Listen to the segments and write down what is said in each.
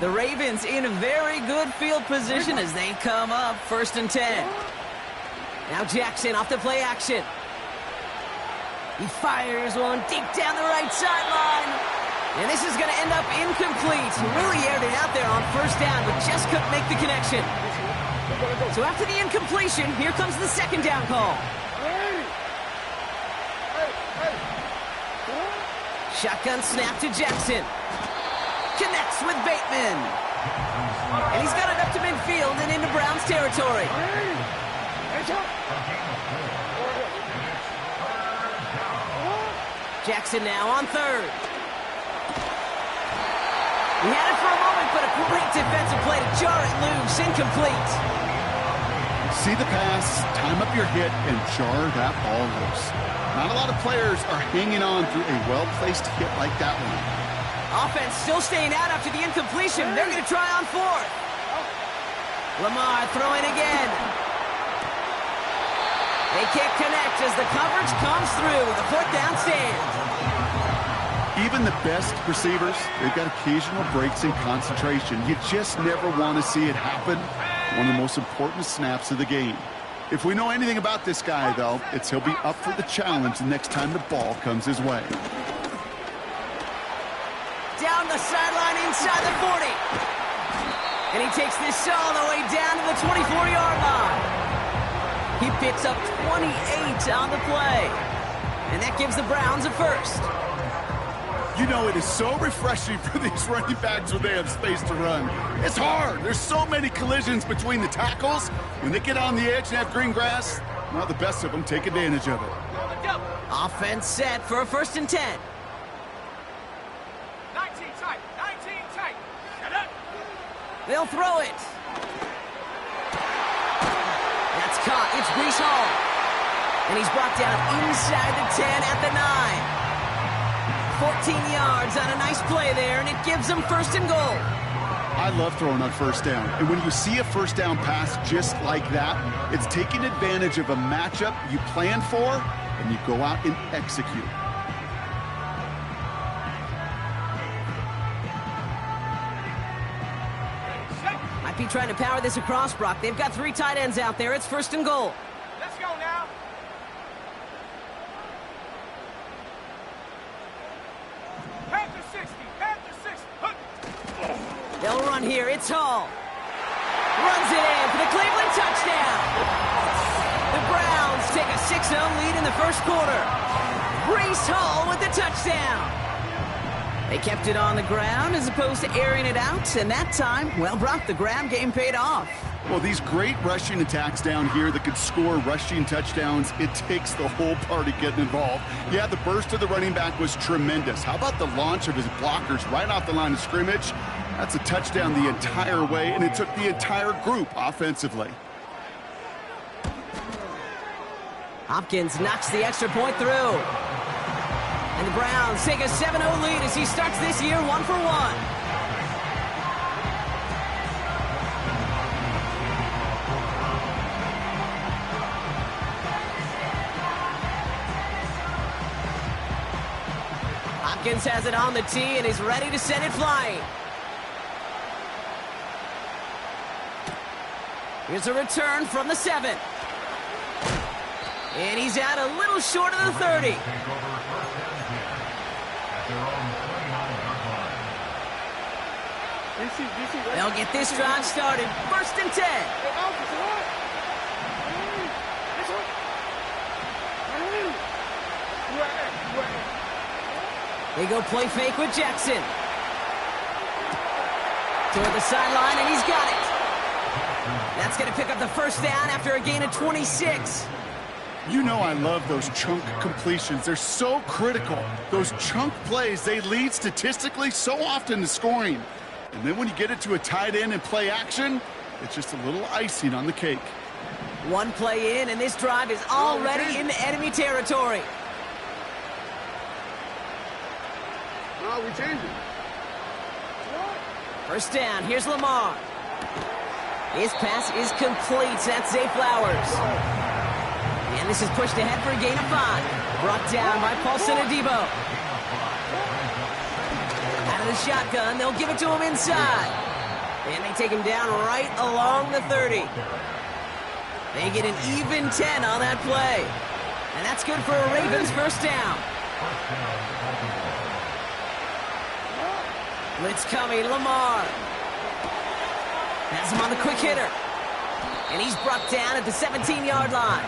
The Ravens in a very good field position as they come up 1st and 10. Now Jackson off the play action. He fires one deep down the right sideline. And this is going to end up incomplete. He really aired it out there on 1st down, but just couldn't make the connection. So after the incompletion, here comes the 2nd down call. Shotgun snap to Jackson. Connects with Bateman. And he's got it up to midfield and into Browns territory. Jackson now on 3rd. He had it for a moment, but a great defensive play to jar it loose. Incomplete. See the pass, time up your hit, and jar that ball loose. Not a lot of players are hanging on through a well-placed hit like that one. Offense still staying out after the incompletion. They're going to try on 4th. Lamar throwing again. They can't connect as the coverage comes through. The 4th down stand. Even the best receivers, they've got occasional breaks in concentration. You just never want to see it happen. One of the most important snaps of the game. If we know anything about this guy, though, it's he'll be up for the challenge the next time the ball comes his way. Down the sideline inside the 40. And he takes this all the way down to the 24-yard line. He picks up 28 on the play. And that gives the Browns a 1st. You know, it is so refreshing for these running backs when they have space to run. It's hard. There's so many collisions between the tackles. When they get on the edge and have green grass, well, the best of them take advantage of it. Offense set for a 1st and 10. 19 tight. 19 tight. Shut up. They'll throw it. That's caught. It's Breece Hall. And he's brought down inside the 10 at the 9. 14 yards on a nice play there, and it gives them 1st and goal. I love throwing on 1st down. And when you see a 1st down pass just like that, it's taking advantage of a matchup you plan for, and you go out and execute. Might be trying to power this across, Brock. They've got 3 tight ends out there. It's 1st and goal. Let's go now. Panther 60. Panther 60. They'll run here. It's Hall. Runs it in for the Cleveland touchdown. The Browns take a 6-0 lead in the 1st quarter. Breece Hall with the touchdown. They kept it on the ground as opposed to airing it out, and that time, well, Brock, the ground game paid off. Well, these great rushing attacks down here that could score rushing touchdowns, it takes the whole party getting involved. Yeah, the burst of the running back was tremendous. How about the launch of his blockers right off the line of scrimmage? That's a touchdown the entire way, and it took the entire group offensively. Hopkins knocks the extra point through. And the Browns take a 7-0 lead as he starts this year 1-for-1. Hopkins has it on the tee and is ready to send it flying. Here's a return from the 7. And he's out a little short of the 30. They'll get this drive started. 1st and 10. They go play fake with Jackson. Toward the sideline, and he's got it. That's going to pick up the 1st down after a gain of 26. You know I love those chunk completions. They're so critical. Those chunk plays, they lead statistically so often to scoring. And then when you get it to a tight end and play action, it's just a little icing on the cake. One play in, and this drive is already into enemy territory. No, we changed it. 1st down, here's Lamar. His pass is complete. That's Zay Flowers. And this is pushed ahead for a gain of 5. Brought down by Paulson Adebo. Out of of the shotgun. They'll give it to him inside. And they take him down right along the 30. They get an even 10 on that play. And that's good for a Ravens first down. Blitz coming, Lamar. Has him on the quick hitter. And he's brought down at the 17-yard line.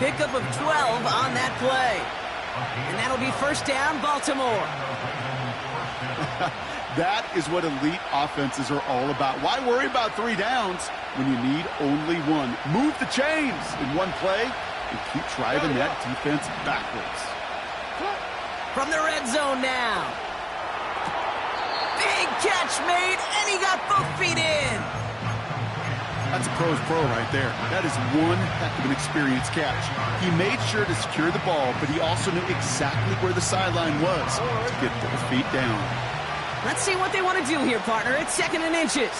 Pickup of 12 on that play. And that'll be first down, Baltimore. That is what elite offenses are all about. Why worry about 3 downs when you need only 1? Move the chains in one play and keep driving that defense backwards. From the red zone now. Big catch made, and he got both feet in. That's a pro's pro right there. That is one heck of an experienced catch. He made sure to secure the ball, but he also knew exactly where the sideline was to get both feet down. Let's see what they want to do here, partner. It's 2nd and inches.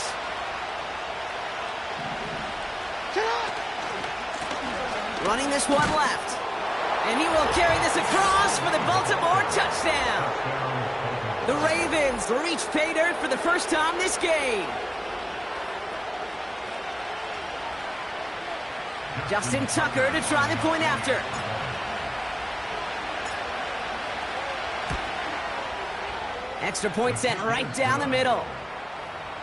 Running this one left. And he will carry this across for the Baltimore touchdown. The Ravens reach pay dirt for the first time this game. Justin Tucker to try the point after. Extra point sent right down the middle.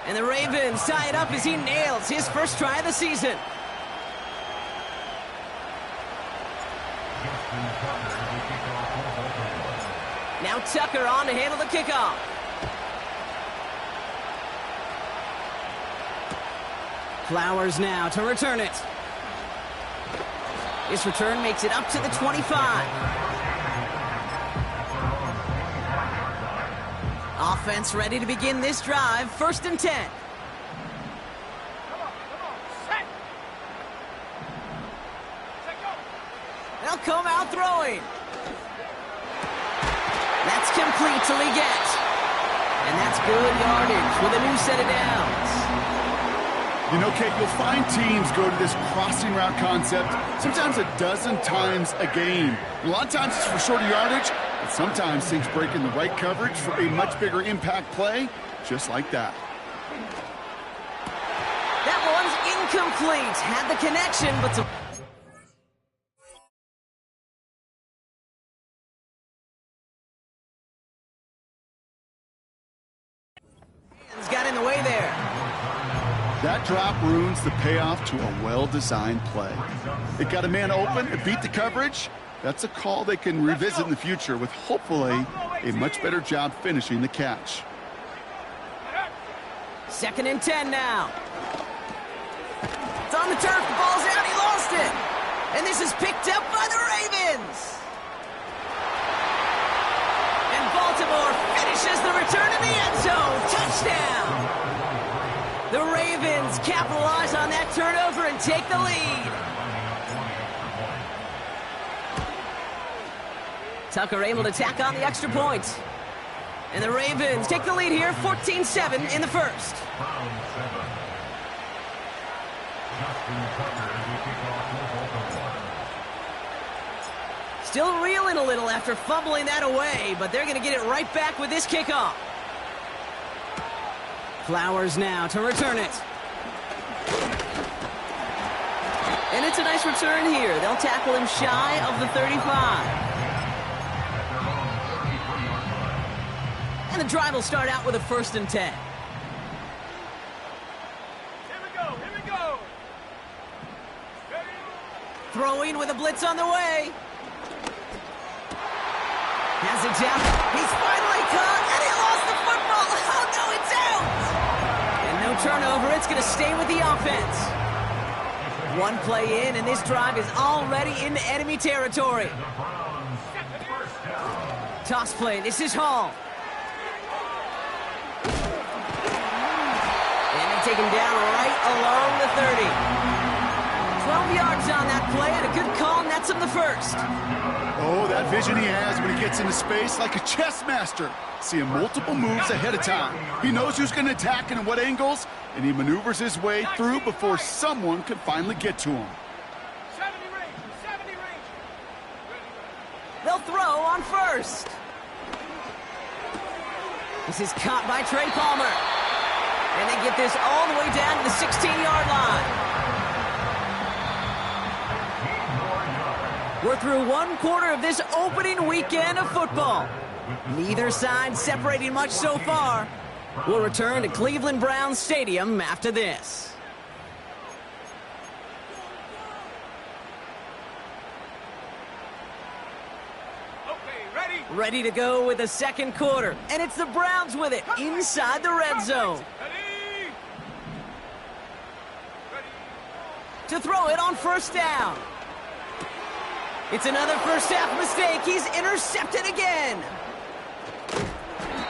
And the Ravens tie it up as he nails his first try of the season. Now Tucker on to handle the kickoff. Flowers now to return it. This return makes it up to the 25. Offense ready to begin this drive. 1st and 10. Come on, set. Set, go. They'll come out throwing. That's complete till he gets. And that's good yardage with a new set of downs. You know, Kate, you'll find teams go to this crossing route concept sometimes a dozen times a game. A lot of times it's for shorter yardage, but sometimes things break in the right coverage for a much bigger impact play, just like that. That one's incomplete. Had the connection, but some... got in the way there. That drop ruins the payoff to a well-designed play. It got a man open, it beat the coverage. That's a call they can revisit in the future with hopefully a much better job finishing the catch. 2nd and 10 now. It's on the turf, the ball's out, he lost it. And this is picked up by the Ravens. And Baltimore finishes the return in the end zone. Touchdown. The Ravens capitalize on that turnover and take the lead. Tucker able to tack on the extra point. And the Ravens take the lead here, 14-7 in the first. Still reeling a little after fumbling that away, but they're going to get it right back with this kickoff. Flowers now to return it. And it's a nice return here. They'll tackle him shy of the 35. And the drive will start out with a 1st and 10. Here we go, here we go. Ready? Throwing with a blitz on the way. Has it down. He's finally caught, and he lost the football. Oh, no, it's out. And no turnover. It's going to stay with the offense. One play in, and this drive is already into enemy territory. Toss play. This is Hall. And they take him down right along the 30. 12 yards on that play, and a good call nets him the first. Oh, that vision he has when he gets into space like a chess master. Seeing multiple moves ahead of time. He knows who's going to attack and at what angles, and he maneuvers his way through before someone can finally get to him. 70 range. They'll throw on first. This is caught by Trey Palmer. And they get this all the way down to the 16-yard line. We're through one quarter of this opening weekend of football. Neither side separating much so far. We'll return to Cleveland Browns Stadium after this. Ready to go with the second quarter. And it's the Browns with it inside the red zone. To throw it on first down. It's another first half mistake. He's intercepted again.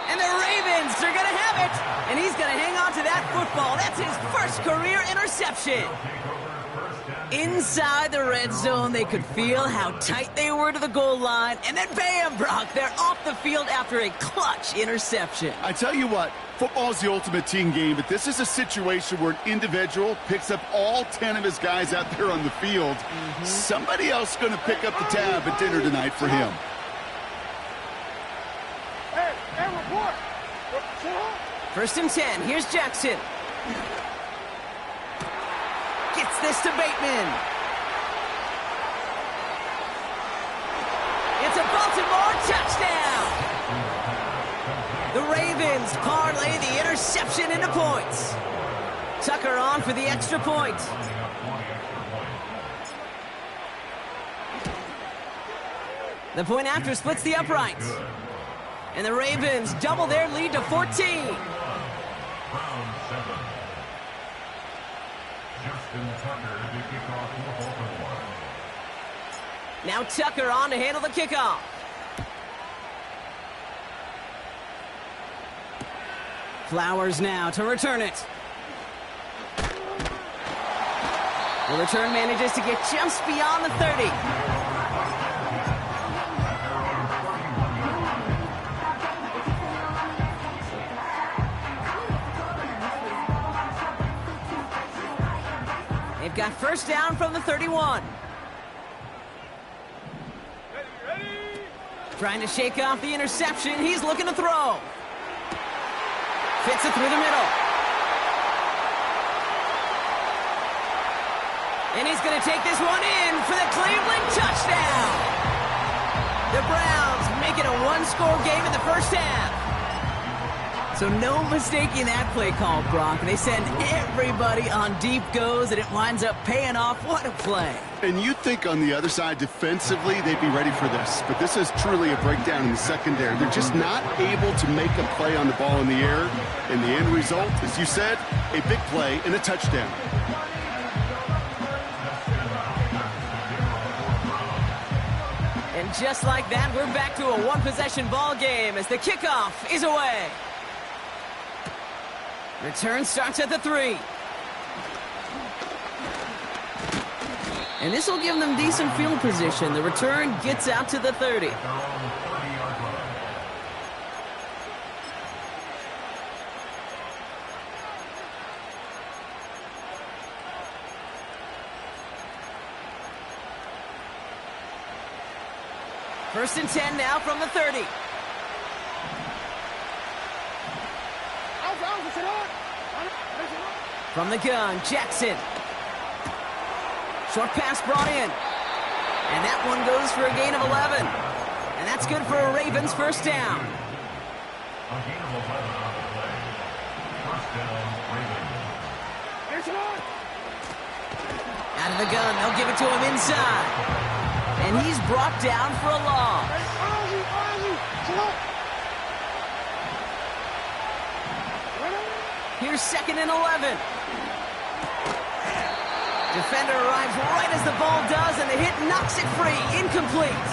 And the Ravens are going to have it. And he's going to hang on to that football. That's his first career interception. Inside the red zone, they could feel how tight they were to the goal line. And then bam, Brock, they're off the field after a clutch interception. I tell you what, football is the ultimate team game, but this is a situation where an individual picks up all 10 of his guys out there on the field. Somebody else is going to pick up the tab at dinner tonight for him. Hey, report. First and 10. Here's Jackson. Gets this to Bateman. It's a Baltimore touchdown. The Ravens parlay the interception into points. Tucker on for the extra point. The point after splits the uprights. And the Ravens double their lead to 14. Now Tucker on to handle the kickoff. Flowers now to return it. The return manages to get just beyond the 30. They've got first down from the 31. Trying to shake off the interception. He's looking to throw. Fits it through the middle. And he's going to take this one in for the Cleveland touchdown. The Browns make it a one-score game in the first half. So no mistaking that play call, Brock. They send everybody on deep goes, and it winds up paying off. What a play. And you'd think on the other side, defensively, they'd be ready for this. But this is truly a breakdown in the secondary. They're just not able to make a play on the ball in the air. And the end result, as you said, a big play and a touchdown. And just like that, we're back to a one-possession ball game as the kickoff is away. Return starts at the 3. And this will give them decent field position. The return gets out to the 30. First and 10 now from the 30. From the gun, Jackson. Short pass brought in. And that one goes for a gain of 11. And that's good for a Ravens first down. Out of the gun, they'll give it to him inside. And he's brought down for a loss. Here's second and 11. Defender arrives right as the ball does, and the hit knocks it free. Incomplete.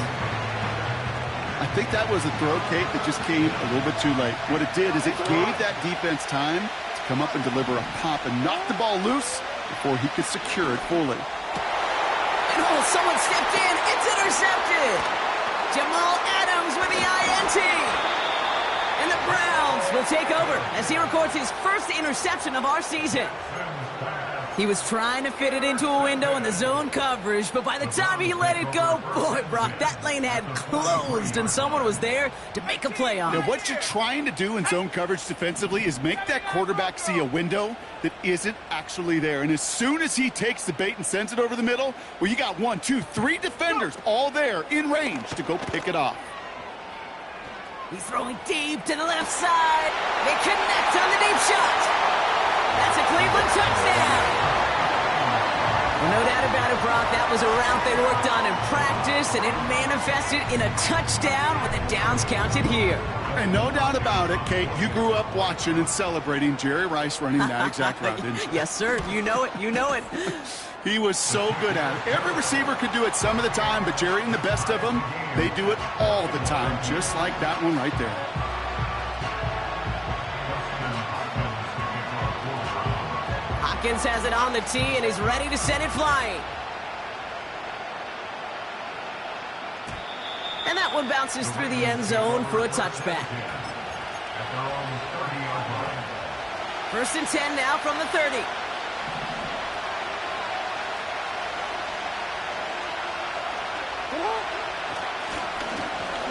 I think that was a throw, Kate, that just came a little bit too late. What it did is it gave that defense time to come up and deliver a pop and knock the ball loose before he could secure it fully. And oh, someone stepped in. It's intercepted. Jamal Adams with the INT. And the Browns will take over as he records his first interception of our season. He was trying to fit it into a window in the zone coverage, but by the time he let it go, boy, Brock, that lane had closed, and someone was there to make a play on it. Now, what you're trying to do in zone coverage defensively is make that quarterback see a window that isn't actually there. And as soon as he takes the bait and sends it over the middle, well, you got 1, 2, 3 defenders all there in range to go pick it off. He's throwing deep to the left side. They connect on the deep shot. That's a Cleveland touchdown. Well, no doubt about it, Brock. That was a route they worked on in practice, and it manifested in a touchdown with the downs counted here. And no doubt about it, Kate, you grew up watching and celebrating Jerry Rice running that exact route, didn't you? Yes, sir. You know it. You know it. He was so good at it. Every receiver could do it some of the time, but Jerry and the best of them, they do it all the time, just like that one right there. Hopkins has it on the tee, and he's ready to send it flying. And that one bounces through the end zone for a touchback. 1st and 10 now from the 30.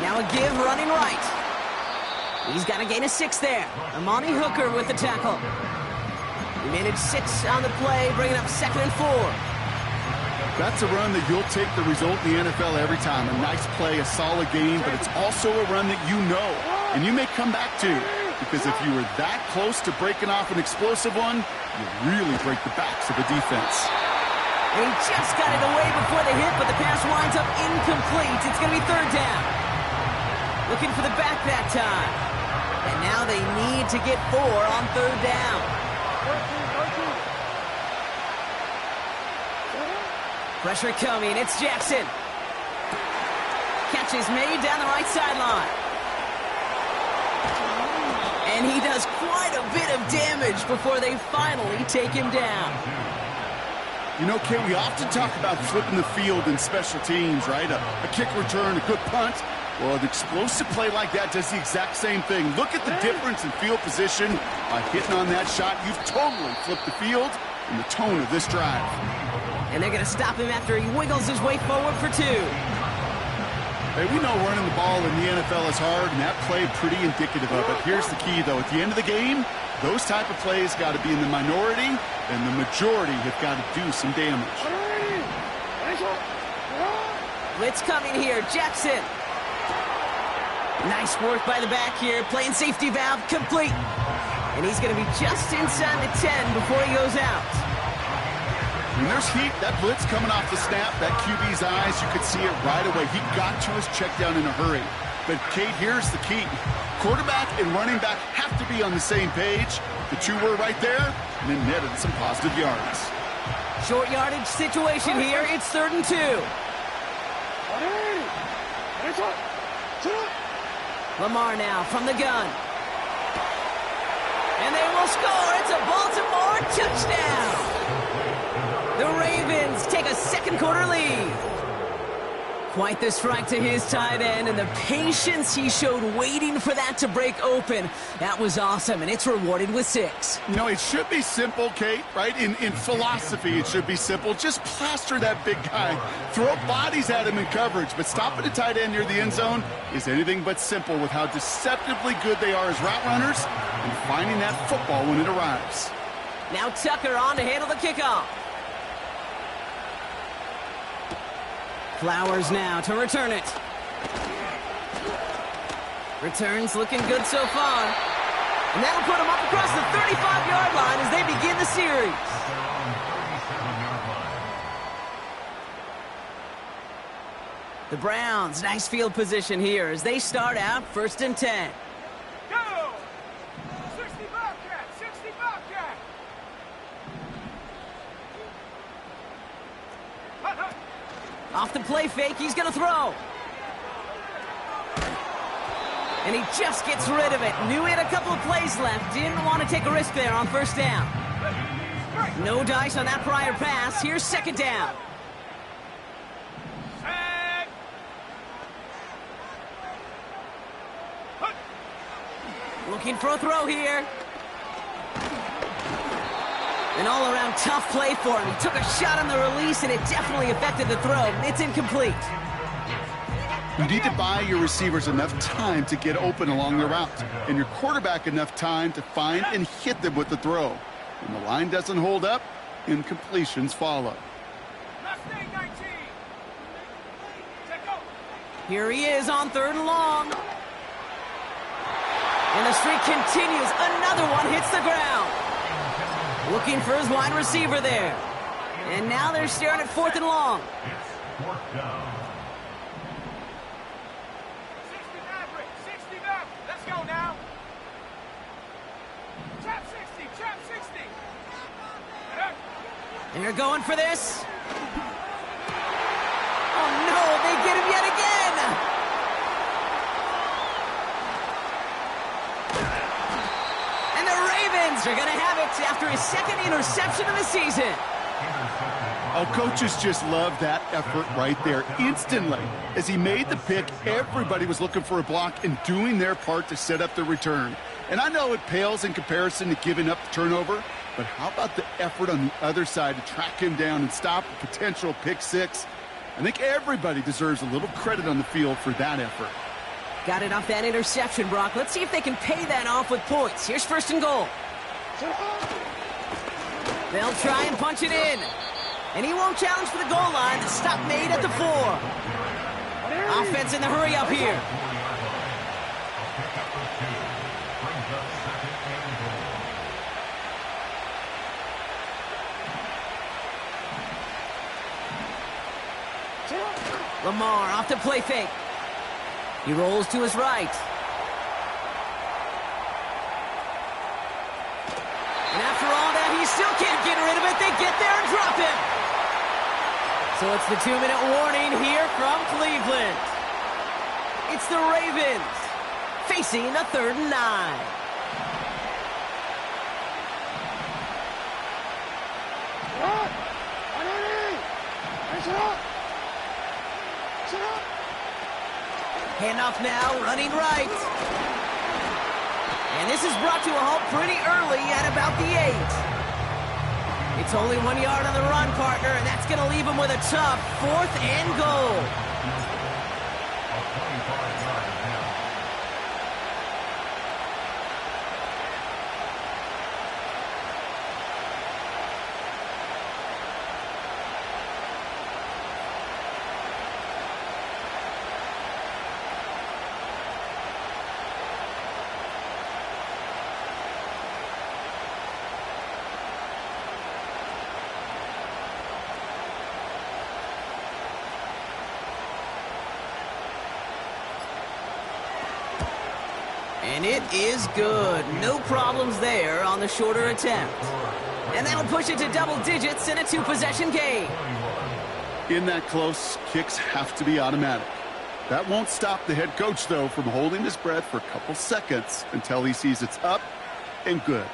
Now a give running right. He's got a gain of 6 there. Amani Hooker with the tackle. He managed 6 on the play, bringing up 2nd and 4. That's a run that you'll take the result in the NFL every time. A nice play, a solid game, but it's also a run that you know, and you may come back to. Because if you were that close to breaking off an explosive one, you really break the backs of the defense. And he just got it away before the hit, but the pass winds up incomplete. It's going to be 3rd down. Looking for the back that time. And now they need to get 4 on 3rd down. Pressure coming. It's Jackson. Catch is made down the right sideline. And he does quite a bit of damage before they finally take him down. You know, Kate, we often talk about flipping the field in special teams, right? A kick return, a good punt. Well, an explosive play like that does the exact same thing. Look at the difference in field position. By hitting on that shot, you've totally flipped the field and the tone of this drive. And they're going to stop him after he wiggles his way forward for 2. Hey, we know running the ball in the NFL is hard, and that play pretty indicative of it. Here's the key, though. At the end of the game, those type of plays got to be in the minority, and the majority have got to do some damage. Blitz coming here. Jackson. Nice work by the back here. Playing safety valve complete. And he's going to be just inside the 10 before he goes out. When there's heat, that blitz coming off the snap, that QB's eyes, you could see it right away. He got to his check down in a hurry. But, Kate, here's the key. Quarterback and running back have to be on the same page. The 2 were right there, and then netted some positive yards. Short yardage situation here. It's 3rd and 2. Lamar now from the gun. And they will score. It's a Baltimore touchdown. The Ravens take a 2nd quarter lead. Quite the strike to his tight end, and the patience he showed waiting for that to break open. That was awesome, and it's rewarded with 6. You know, it should be simple, Kate, right? In philosophy, it should be simple. Just plaster that big guy. Throw bodies at him in coverage, but stopping a tight end near the end zone is anything but simple with how deceptively good they are as route runners and finding that football when it arrives. Now Tucker on to handle the kickoff. Flowers now to return it. Returns looking good so far. And that'll put him up across the 35-yard line as they begin the series. The Browns, nice field position here as they start out 1st and 10. Go! 60 Bobcat! 60 Bobcat! Hut, hut. Off the play fake, he's going to throw. And he just gets rid of it. Knew he had a couple of plays left. Didn't want to take a risk there on 1st down. No dice on that prior pass. Here's 2nd down. Sack! Hut. Looking for a throw here. An all-around tough play for him. He took a shot on the release, and it definitely affected the throw. It's incomplete. You need to buy your receivers enough time to get open along the route, and your quarterback enough time to find and hit them with the throw. When the line doesn't hold up, incompletions follow. Here he is on 3rd and long. And the streak continues. Another one hits the ground. Looking for his wide receiver there. And now they're staring at 4th and long. It's 4th down. 60 Maverick, 60 Maverick. Let's go now. Trap 60, trap 60. And they're going for this. Oh no, they get him yet again. And the Ravens are going to have it after his 2nd interception of the season. Oh, coaches just love that effort right there instantly. As he made the pick, everybody was looking for a block and doing their part to set up the return. And I know it pales in comparison to giving up the turnover, but how about the effort on the other side to track him down and stop a potential pick six? I think everybody deserves a little credit on the field for that effort. Got it off that interception, Brock. Let's see if they can pay that off with points. Here's 1st and goal. They'll try and punch it in. And he won't challenge for the goal line. The stop made at the 4. Offense in the hurry up here. Lamar off the play fake. He rolls to his right. And after all that, he still can't get rid of it. They get there and drop him. So it's the 2-minute warning here from Cleveland. It's the Ravens facing a 3rd and 9. Handoff now, running right. And this is brought to a halt pretty early at about the 8. It's only 1 yard on the run, partner, and that's going to leave him with a tough 4th and goal. And it is good. No problems there on the shorter attempt. And that'll push it to double digits in a 2-possession game. In that close, kicks have to be automatic. That won't stop the head coach, though, from holding his breath for a couple seconds until he sees it's up and good.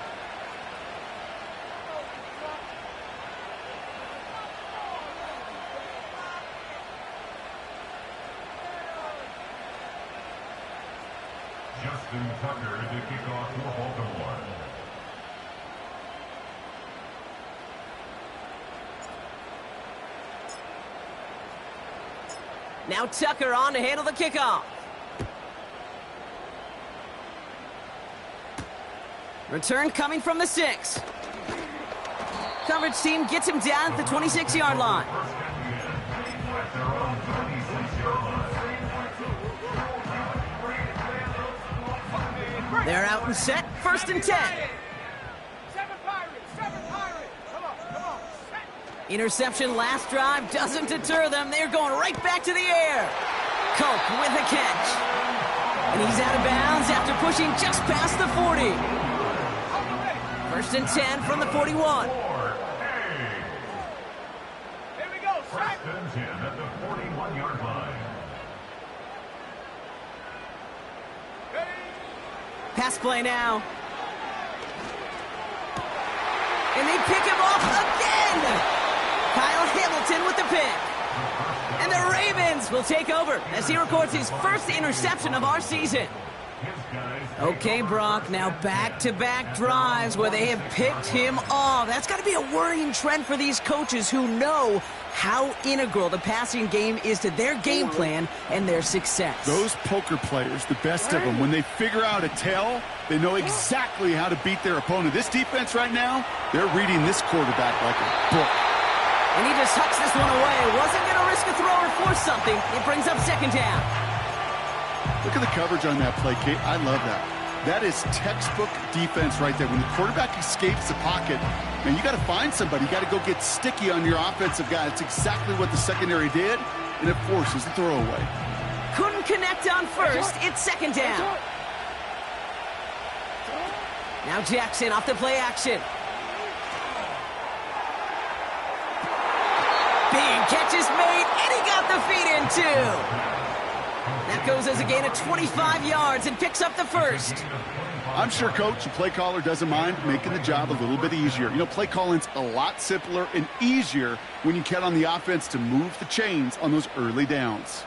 Justin Tucker to kick off for Baltimore. Now Tucker on to handle the kickoff. Return coming from the 6. Coverage team gets him down at the 26-yard line. They're out and set, 1st and 10. 7 Pirates, 7 Pirates. Come on, set. Interception last drive doesn't deter them. They're going right back to the air. Culp with a catch. And he's out of bounds after pushing just past the 40. 1st and 10 from the 41. Here we go, set. 1st and 10 at the 41-yard line. Pass play now. And they pick him off again. Kyle Hamilton with the pick. And the Ravens will take over as he records his 1st interception of our season. Okay, Brock, now back-to-back drives where they have picked him off. That's got to be a worrying trend for these coaches who know how integral the passing game is to their game plan and their success. Those poker players, the best of them, when they figure out a tell, they know exactly how to beat their opponent. This defense right now, they're reading this quarterback like a book. And he just hucks this one away. Wasn't going to risk a throw or force something. It brings up second down. Look at the coverage on that play, Kate. I love that. That is textbook defense right there. When the quarterback escapes the pocket, man, you got to find somebody. You got to go get sticky on your offensive guy. It's exactly what the secondary did, and it forces the throwaway. Couldn't connect on first. It's second down. Now Jackson off the play action. Big catch is made, and he got the feet in too. That goes as a gain of 25 yards and picks up the first. I'm sure, Coach, the play caller doesn't mind making the job a little bit easier. You know, play calling's a lot simpler and easier when you count on the offense to move the chains on those early downs.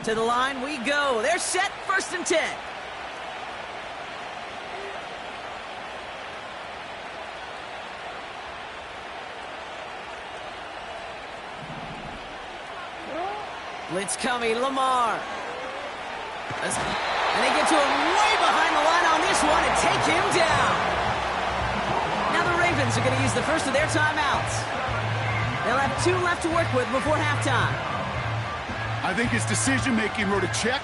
To the line we go. They're set, 1st and 10. Blitz coming, Lamar. And they get to him way behind the line on this one and take him down. Now the Ravens are going to use the first of their timeouts. They'll have 2 left to work with before halftime. I think his decision-making wrote a check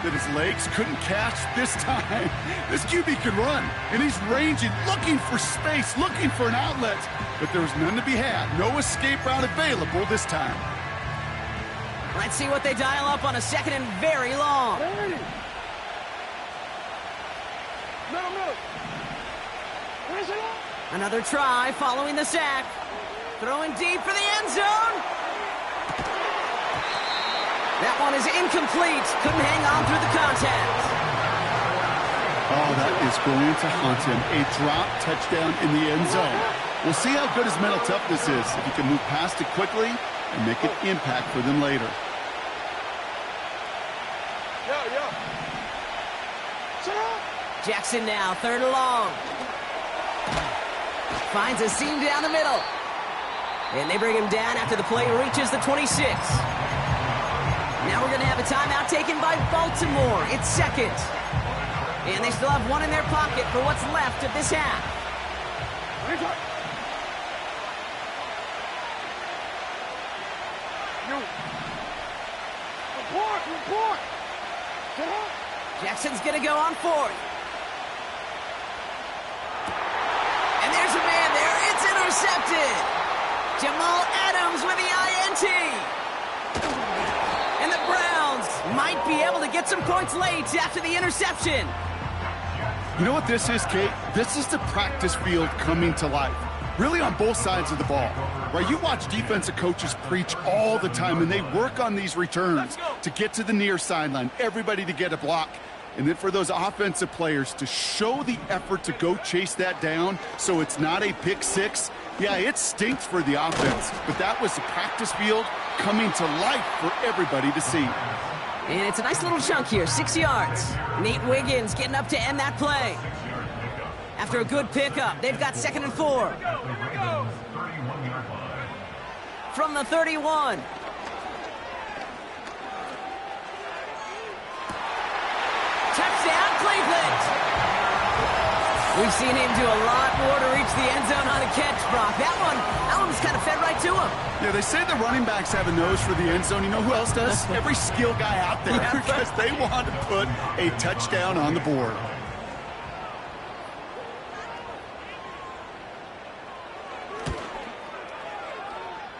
that his legs couldn't catch this time. This QB can run, and he's ranging, looking for space, looking for an outlet. But there was none to be had. No escape route available this time. Let's see what they dial up on a second and very long. Another try following the sack. Throwing deep for the end zone. That one is incomplete. Couldn't hang on through the contact. Oh, that is going to haunt him. A drop touchdown in the end zone. We'll see how good his mental toughness is if he can move past it quickly and make an impact for them later. Jackson now, 3rd and long. Finds a seam down the middle. And they bring him down after the play reaches the 26. Now we're going to have a timeout taken by Baltimore. It's 2nd. And they still have 1 in their pocket for what's left of this half. Report! Jackson's going to go on 4th. And there's a man there. It's intercepted. Jamal Adams with the INT. And the Browns might be able to get some points late after the interception. You know what this is, Kate? This is the practice field coming to life. Really on both sides of the ball. Right? You watch defensive coaches preach all the time, and they work on these returns to get to the near sideline, everybody to get a block. And then for those offensive players to show the effort to go chase that down so it's not a pick six. Yeah, it stinks for the offense, but that was the practice field coming to life for everybody to see. And it's a nice little chunk here, 6 yards. Nate Wiggins getting up to end that play. After a good pickup, they've got 2nd and 4. From the 31. Touchdown, Cleveland! We've seen him do a lot more to reach the end zone on a catch, Brock. That one's kind of fed right to him. Yeah, they say the running backs have a nose for the end zone. You know who else does? Every skill guy out there, because they want to put a touchdown on the board.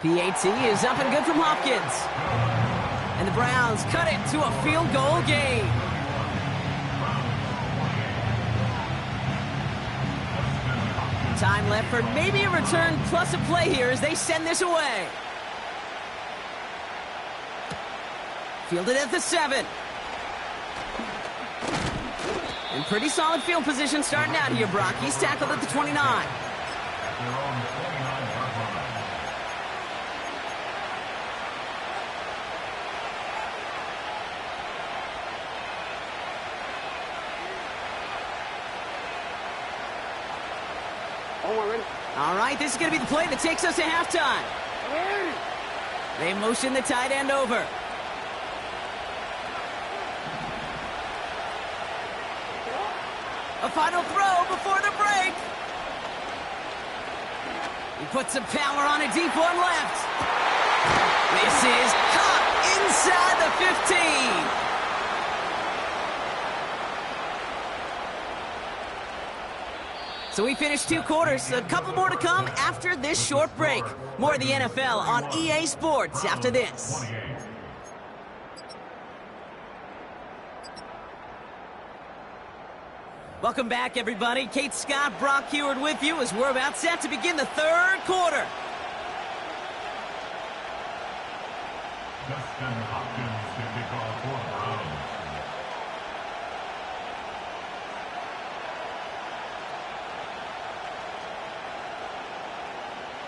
PAT is up and good from Hopkins. And the Browns cut it to a field goal game. Time left for maybe a return plus a play here as they send this away. Fielded at the 7. And pretty solid field position starting out here, Brock. He's tackled at the 29. All right, this is going to be the play that takes us to halftime. They motion the tight end over. A final throw before the break. He puts some power on a deep one left. This is caught inside the 15. So we finished 2 quarters. A couple more to come after this short break. More of the NFL on EA Sports after this. Welcome back, everybody. Kate Scott, Brock Heward with you as we're about set to begin the 3rd quarter. Justin Hopkins to kick off for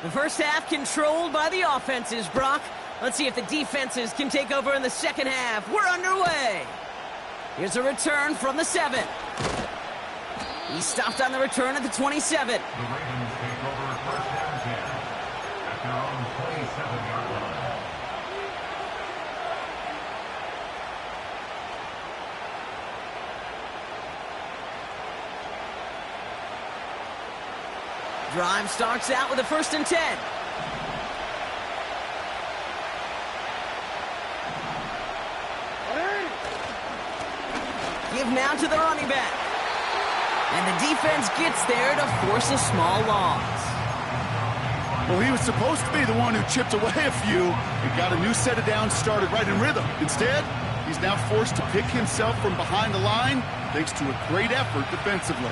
The Browns. first half controlled by the offenses, Brock. Let's see if the defenses can take over in the second half. We're underway. Here's a return from the 7. He stopped on the return at the 27. The Ravens take over first down 10 at their own 27-yard line. Drive starts out with a 1st and 10. Give now to the running back. And the defense gets there to force a small loss. Well, he was supposed to be the one who chipped away a few and got a new set of downs started right in rhythm. Instead, he's now forced to pick himself from behind the line thanks to a great effort defensively.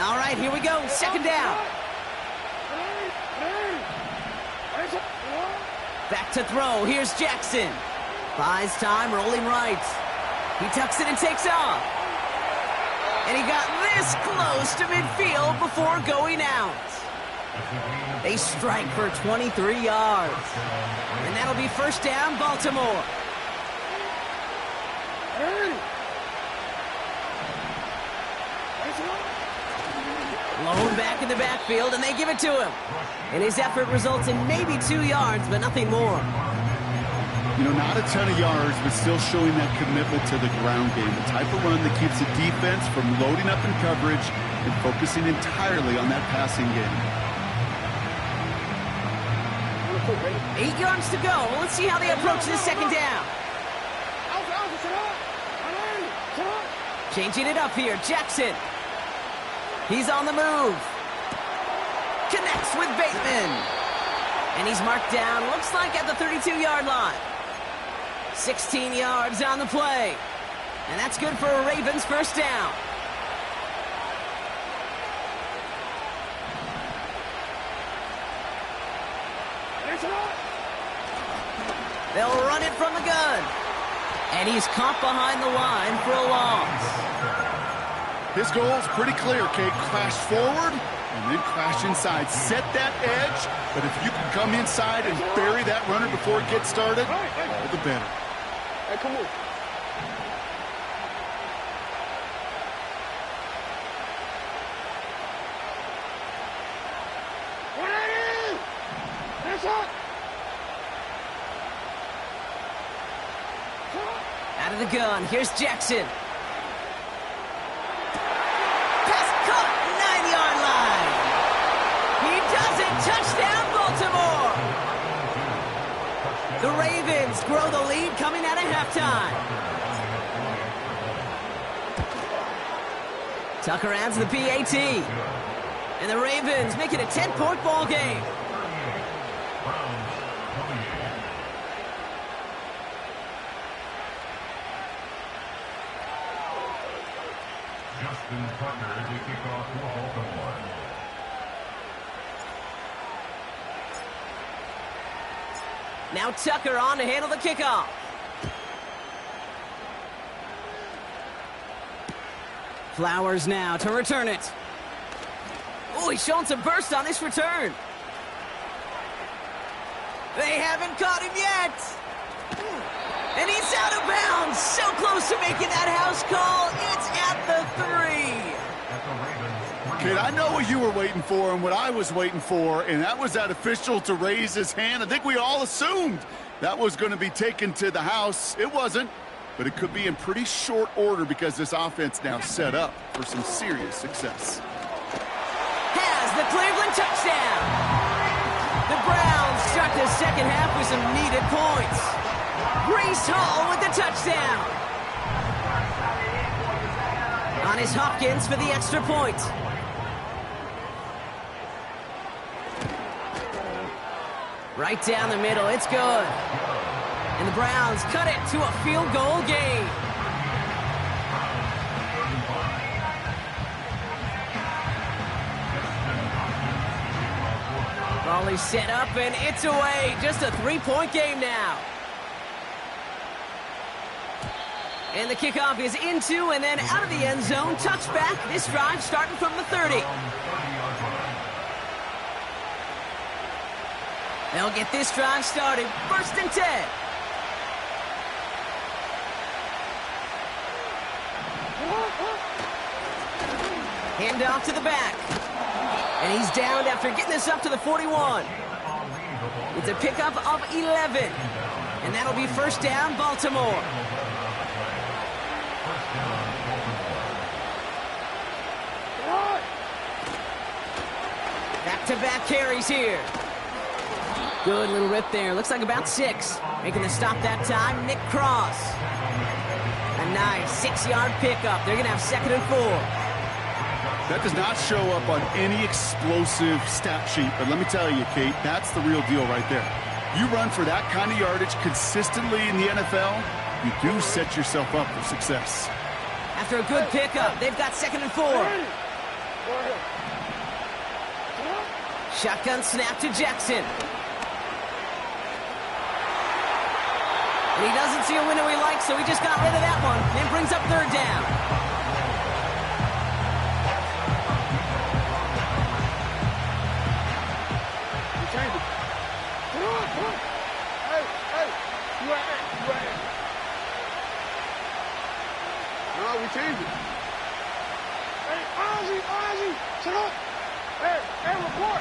All right, here we go. 2nd down. Back to throw. Here's Jackson. Buys time, rolling right. He tucks it and takes off. And he got this close to midfield before going out. They strike for 23 yards. And that'll be 1st down, Baltimore. Lone back in the backfield, and they give it to him. And his effort results in maybe 2 yards, but nothing more. You know, not a ton of yards, but still showing that commitment to the ground game. The type of run that keeps the defense from loading up in coverage and focusing entirely on that passing game. 8 yards to go. Let's see how they approach this 2nd down. Changing it up here, Jackson. He's on the move. Connects with Bateman. And he's marked down, looks like at the 32-yard line. 16 yards on the play. And that's good for a Ravens 1st down. They'll run it from the gun. And he's caught behind the line for a loss. His goal is pretty clear, Kate. Crash forward and then crash inside. Set that edge, but if you can come inside and bury that runner before it gets started, all the better. Hey, come on. Out of the gun, here's Jackson. Pass caught, 9-yard line. He does it, touchdown Baltimore. The Ravens grow the lead coming out of halftime. Tucker adds the PAT. And the Ravens make it a 10-point ball game. Justin Tucker to kick off for Baltimore. Now Tucker on to handle the kickoff. Flowers now to return it. Oh, he's showing some burst on this return. They haven't caught him yet. And he's out of bounds. So close to making that house call. It's at the 3. Kid, I know what you were waiting for and what I was waiting for, and that was that official to raise his hand. I think we all assumed that was going to be taken to the house. It wasn't, but it could be in pretty short order because this offense now set up for some serious success. Has the Cleveland touchdown. The Browns start the second half with some needed points. Breece Hall with the touchdown. On his Hopkins for the extra point. Right down the middle, it's good. And the Browns cut it to a field goal game. Ball set up and it's away. Just a 3-point game now. And the kickoff is into and then out of the end zone. Touchback. This drive starting from the 30. They'll get this drive started. 1st and 10. Hand off to the back. And he's downed after getting this up to the 41. It's a pickup of 11. And that'll be 1st down, Baltimore. Back-to-back carries here. Good little rip there. Looks like about 6. Making the stop that time, Nick Cross. A nice 6-yard pickup. They're going to have 2nd and 4. That does not show up on any explosive stat sheet, but let me tell you, Kate, that's the real deal right there. You run for that kind of yardage consistently in the NFL, you do set yourself up for success. After a good pickup, they've got 2nd and 4. Shotgun snap to Jackson. And he doesn't see a window he likes, so he just got rid of that one. And brings up 3rd down. No, we changed it. Hey, Ozzy, sit up. Hey, report.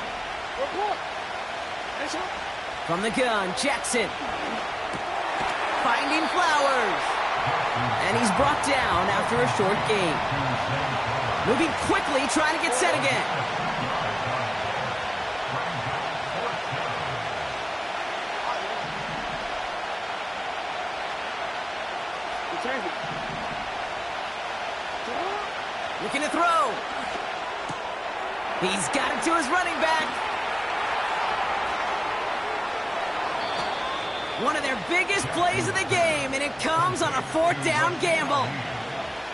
Hey, sit up. From the gun, Jackson. Finding Flowers. And he's brought down after a short gain. Moving quickly, trying to get set again. Looking to throw. He's got it to his running back. One of their biggest plays of the game, and it comes on a 4th down gamble.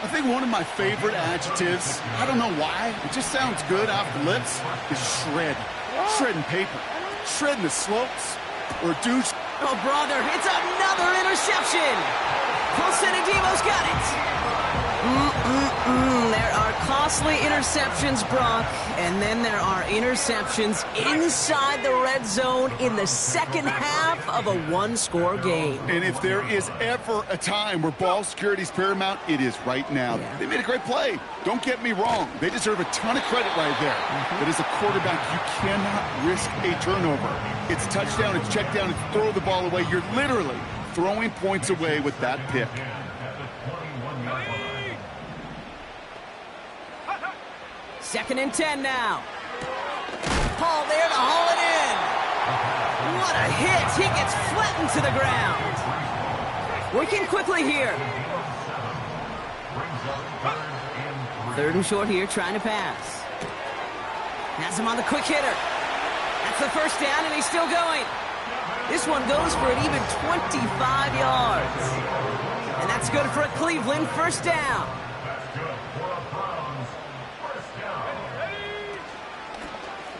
I think one of my favorite adjectives, I don't know why, it just sounds good off the lips, is shred. Shredding paper. Shredding the slopes. Or douche. Oh, brother, it's another interception. Colson and Devo's got it. There are costly interceptions, Brock, and then there are interceptions inside the red zone in the second half of a 1-score game. And if there is ever a time where ball security is paramount, it is right now. Yeah. They made a great play. Don't get me wrong. They deserve a ton of credit right there. But as a quarterback, you cannot risk a turnover. It's touchdown, it's check down, it's throw the ball away. You're literally throwing points away with that pick. 2nd and 10 now. Hall there to haul it in. What a hit. He gets flattened to the ground. Working quickly here. 3rd and short here, trying to pass. Has him on the quick hitter. That's the 1st down, and he's still going. This one goes for an even 25 yards. And that's good for a Cleveland 1st down.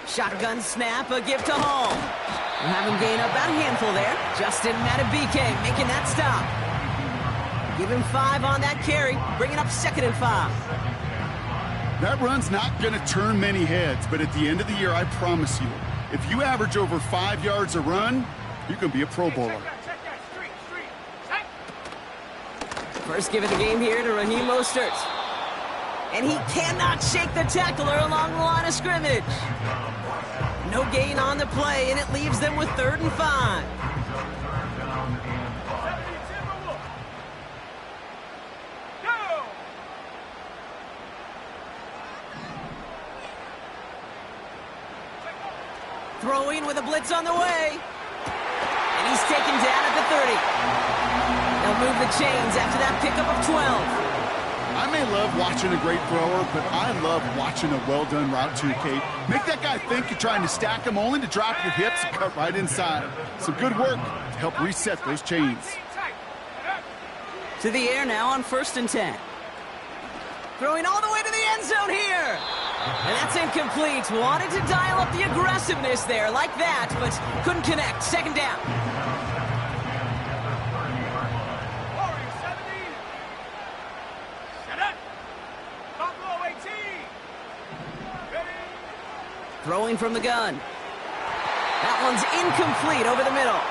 Shotgun snap, a give to Hall. We'll have him gain up about a handful there. Justin Matabike making that stop. Give him 5 on that carry, bringing up 2nd and 5. That run's not going to turn many heads, but at the end of the year, I promise you, if you average over 5 yards a run, you can be a Pro Bowler. First give of the game here to Raheem Mostert. And he cannot shake the tackler along the line of scrimmage. No gain on the play, and it leaves them with 3rd and 5. Throwing with a blitz on the way. And he's taken down at the 30. They'll move the chains after that pickup of 12. I may love watching a great thrower, but I love watching a well-done route too, Kate. Make that guy think you're trying to stack him only to drop your hips and cut right inside. Some good work to help reset those chains. To the air now on 1st and 10. Throwing all the way to the end zone here. And that's incomplete. Wanted to dial up the aggressiveness there like that, but couldn't connect. 2nd down. Throwing from the gun. That one's incomplete over the middle.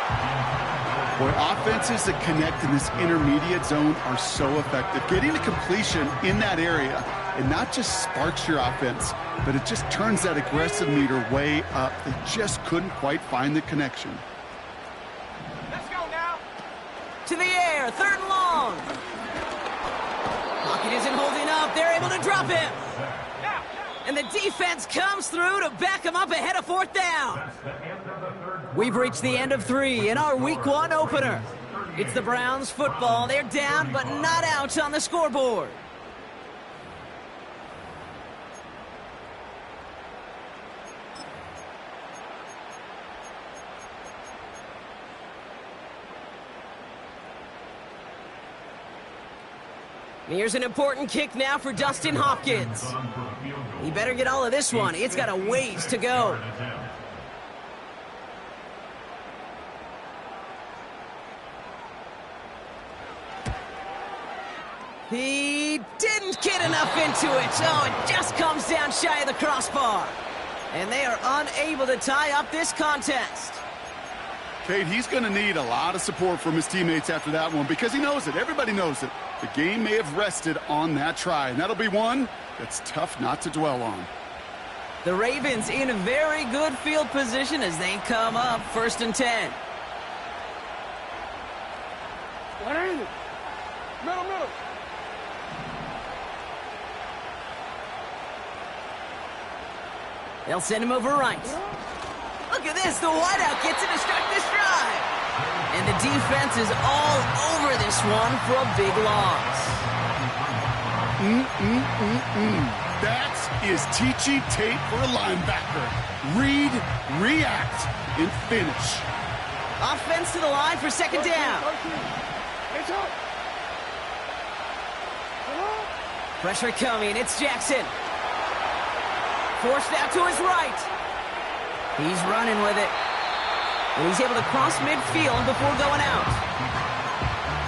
Boy, offenses that connect in this intermediate zone are so effective. Getting a completion in that area, it not just sparks your offense, but it just turns that aggressive meter way up. They just couldn't quite find the connection. Let's go now. To the air, 3rd and long. Pocket isn't holding up. They're able to drop him. And the defense comes through to back him up ahead of 4th down. We've reached the end of 3 in our Week 1 opener. It's the Browns football. They're down but not out on the scoreboard. Here's an important kick now for Dustin Hopkins. He better get all of this one. It's got a ways to go. He didn't get enough into it. Oh, it just comes down shy of the crossbar. And they are unable to tie up this contest. Kate, he's going to need a lot of support from his teammates after that one because he knows it. Everybody knows it. The game may have rested on that try, and that'll be one that's tough not to dwell on. The Ravens in a very good field position as they come up 1st and 10. What is it? Middle. They'll send him over right. Look at this. The wideout gets it to start this drive. And the defense is all over this one for a big loss. That is teaching tape for a linebacker. Read, react, and finish. Offense to the line for 2nd down. Pressure coming. It's Jackson. Forced out to his right. He's running with it. And he's able to cross midfield before going out.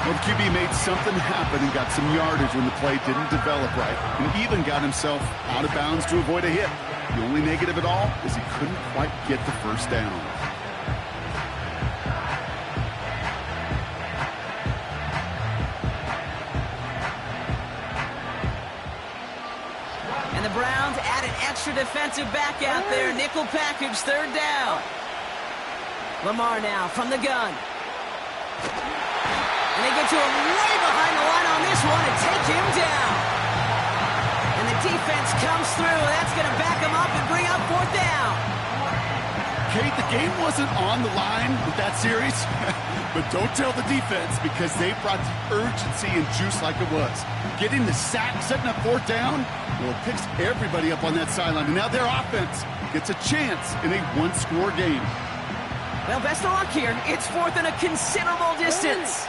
Well, the QB made something happen and got some yardage when the play didn't develop right, and even got himself out of bounds to avoid a hit. The only negative at all is he couldn't quite get the 1st down. And the Browns add an extra defensive back out there. Nickel package, 3rd down. Lamar now from the gun. And they get to him way behind the line on this one and take him down. And the defense comes through. That's going to back him up and bring up 4th down. Kate, the game wasn't on the line with that series, but don't tell the defense because they brought the urgency and juice like it was. Getting the sack, setting up 4th down, well, it picks everybody up on that sideline. And now their offense gets a chance in a one-score game. Well, best of luck here. It's 4th and a considerable distance.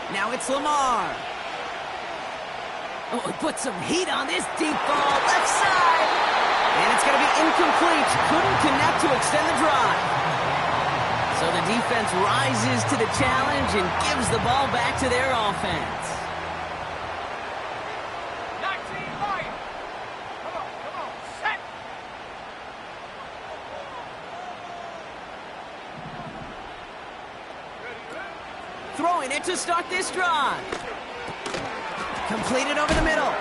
Now it's Lamar. Oh, put some heat on this deep ball. Left side. And it's going to be incomplete. Couldn't connect to extend the drive. So the defense rises to the challenge and gives the ball back to their offense. it to start this drive. Completed over the middle.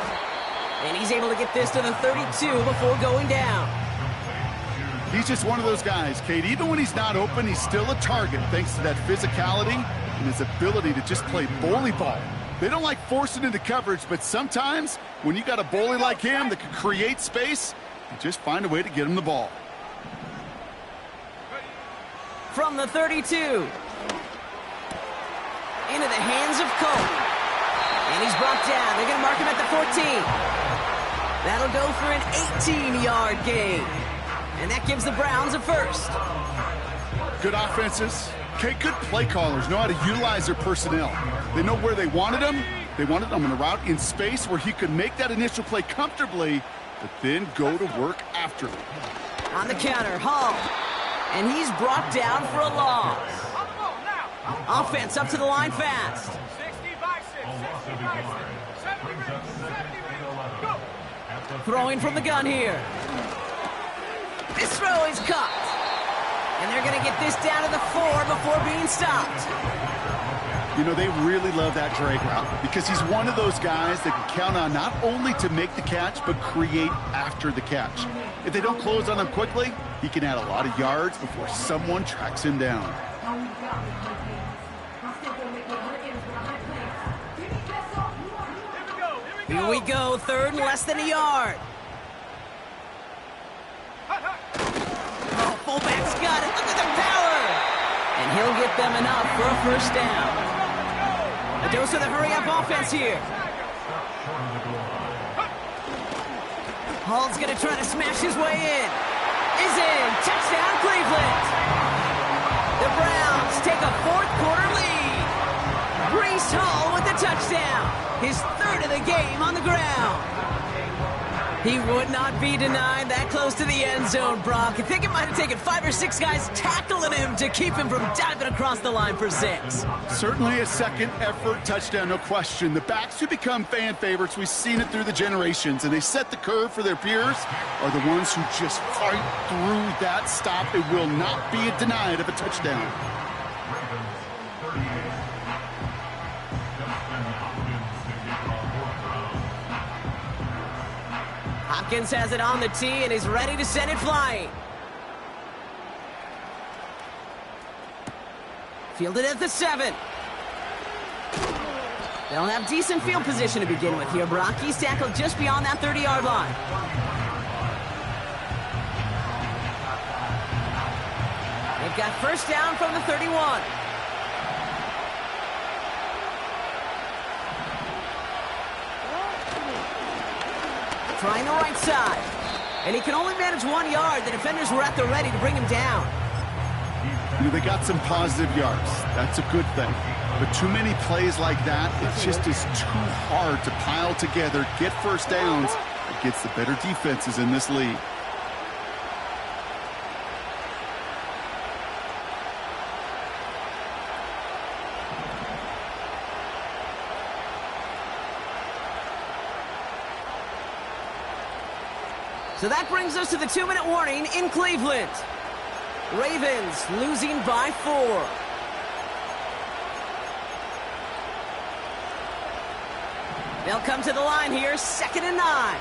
And he's able to get this to the 32 before going down. He's just one of those guys, Kate. Even when he's not open, he's still a target thanks to that physicality and his ability to just play bully ball. They don't like forcing into coverage, but sometimes when you got a bully like him that can create space, you just find a way to get him the ball. From the 32. Into the hands of Cole. And he's brought down. They're going to mark him at the 14. That'll go for an 18-yard gain. And that gives the Browns a first. Good offenses. Okay, good play callers know how to utilize their personnel. They know where they wanted him. They wanted him in a route in space where he could make that initial play comfortably, but then go to work after it. On the counter, Hall. And he's brought down for a loss. Offense up to the line fast. 60 by 6, 60 by 6, 70 ready, 70 ready, go! Throwing from the gun here. This throw is caught. And they're going to get this down to the 4 before being stopped. You know, they really love that drag route because he's one of those guys that can count on not only to make the catch, but create after the catch. If they don't close on him quickly, he can add a lot of yards before someone tracks him down. Here we go, third and less than a yard. Oh, fullback's got it. Look at the power. And he'll get them enough for a first down. A dose of the hurry-up offense here. Hall's going to try to smash his way in. Is in. Touchdown, Cleveland. The Browns take a fourth-quarter lead. Breece Hall with the touchdown. His third of the game on the ground. He would not be denied that close to the end zone, Brock. I think it might have taken 5 or 6 guys tackling him to keep him from diving across the line for 6. Certainly a second effort touchdown, no question. The backs who become fan favorites, we've seen it through the generations, and they set the curve for their peers, are the ones who just fight through that stop. It will not be denied of a touchdown. Hopkins has it on the tee and is ready to send it flying. Fielded at the 7. They'll have decent field position to begin with here, Brock. He's tackled just beyond that 30-yard line. They've got first down from the 31. Trying the right side. And he can only manage 1 yard. The defenders were at the ready to bring him down. You know, they got some positive yards. That's a good thing. But too many plays like that, it just is too hard to pile together, get first downs against the better defenses in this league. So that brings us to the 2-minute warning in Cleveland. Ravens losing by 4. They'll come to the line here, 2nd and 9.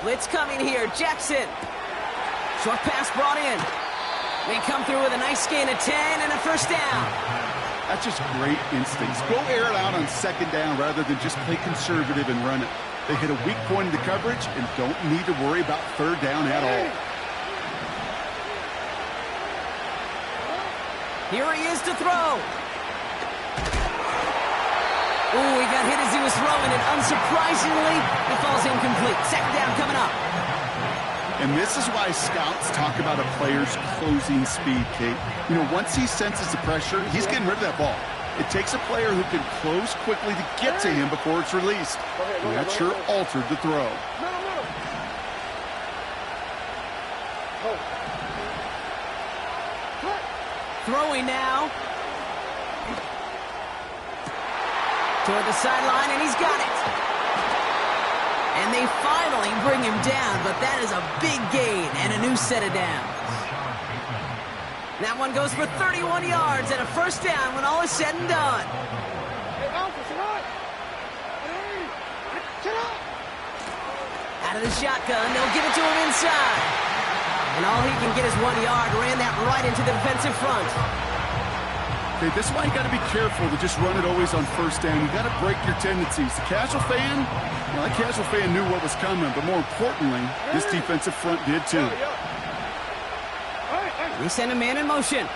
Blitz coming here, Jackson. Short pass brought in. They come through with a nice gain of 10 and a first down. That's just great instincts. Go air it out on 2nd down rather than just play conservative and run it. They hit a weak point in the coverage and don't need to worry about 3rd down at all. Here he is to throw. Ooh, he got hit as he was throwing, and unsurprisingly, it falls incomplete. 2nd down coming up. And this is why scouts talk about a player's closing speed, Kate. You know, once he senses the pressure, he's getting rid of that ball. It takes a player who can close quickly to get to him before it's released. And that sure altered the throw. Throwing now. Toward the sideline, and he's got it. And they finally bring him down, but that is a big gain and a new set of downs. That one goes for 31 yards and a first down when all is said and done. Out of the shotgun, they'll give it to him inside. And all he can get is 1 yard, ran that right into the defensive front. Okay, this is why you got to be careful to just run it always on first down. You got to break your tendencies. The casual fan, well, that casual fan knew what was coming, but more importantly, this defensive front did too. They send a man in motion.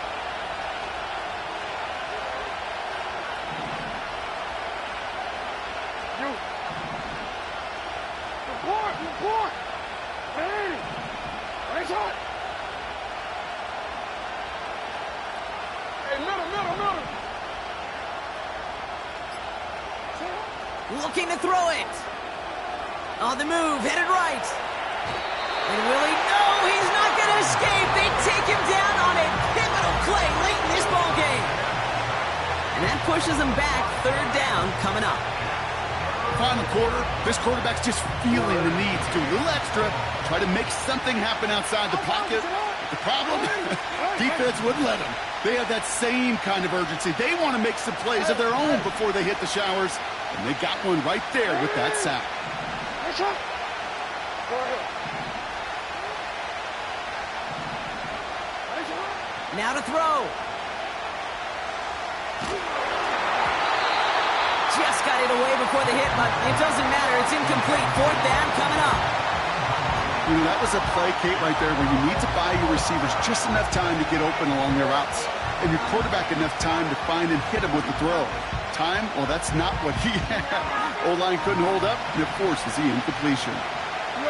Looking to throw it. On the move, headed right. And will he? No, he's not going to escape. They take him down on a pivotal play late in this ball game. And that pushes them back. Third down coming up. Final quarter, this quarterback's just feeling the need to do a little extra, try to make something happen outside the pocket. The problem, defense wouldn't let them. They have that same kind of urgency. They want to make some plays of their own before they hit the showers, and they got one right there with that sack. Now to throw. Just got it away before the hit, but it doesn't matter. It's incomplete. Fourth down coming up. You know, that was a play, Kate, right there where you need to buy your receivers just enough time to get open along their routes, and your quarterback enough time to find and hit him with the throw. Time? Well, that's not what he had. O-line couldn't hold up, and it forces the incompletion.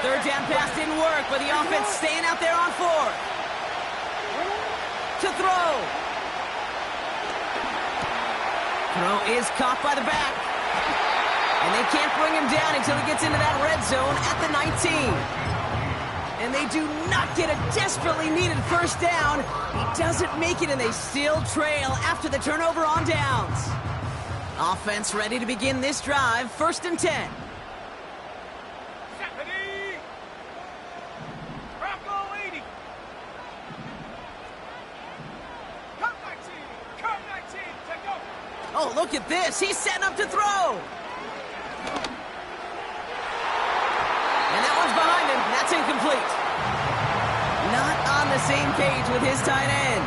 Third down pass didn't work, but the offense staying out there on fourth. To throw. Throw is caught by the back. And they can't bring him down until he gets into that red zone at the 19. And they do not get a desperately needed first down. He doesn't make it, and they still trail after the turnover on downs. Offense ready to begin this drive. First and 10. Oh, look at this. He's setting up to throw. And that one's behind him. That's incomplete. Not on the same page with his tight end.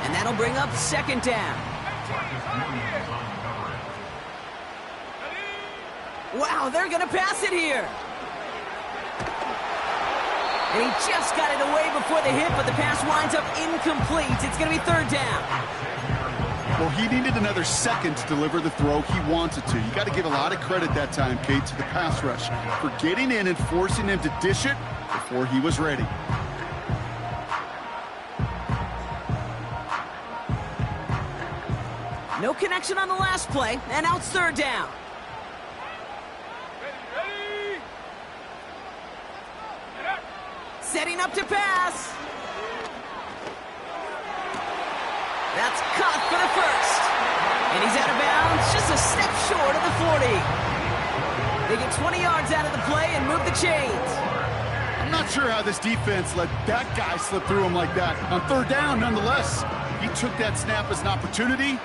And that'll bring up second down. Wow, they're going to pass it here. And he just got it away before the hit, but the pass winds up incomplete. It's going to be third down. Well, he needed another second to deliver the throw he wanted to. You got to give a lot of credit that time, Kate, to the pass rush for getting in and forcing him to dish it before he was ready. No connection on the last play, and now it's third down. Setting up to pass. That's caught for the first. And he's out of bounds, just a step short of the 40. They get 20 yards out of the play and move the chains. I'm not sure how this defense let that guy slip through him like that. On third down, nonetheless, he took that snap as an opportunity.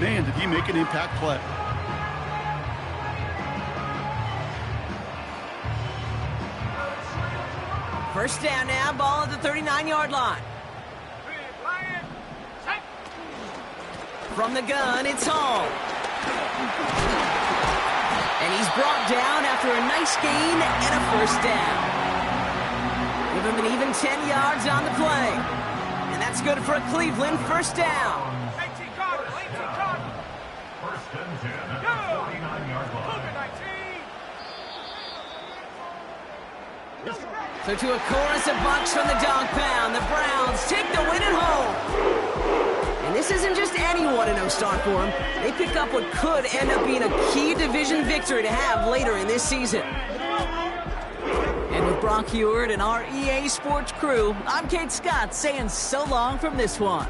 Man, did he make an impact play. First down now, ball at the 39-yard line. From the gun, it's Hall. And he's brought down after a nice gain and a first down. Give him an even 10 yards on the play. And that's good for a Cleveland first down. First and 10 at the 49-yard line. So to a chorus of bucks from the dog pound, the Browns take the win at home. And this isn't just any 1-0 start for them. They pick up what could end up being a key division victory to have later in this season. And with Brock Heward and our EA Sports crew, I'm Kate Scott saying so long from this one.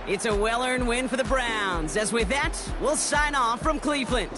It's a well-earned win for the Browns. As with that, we'll sign off from Cleveland.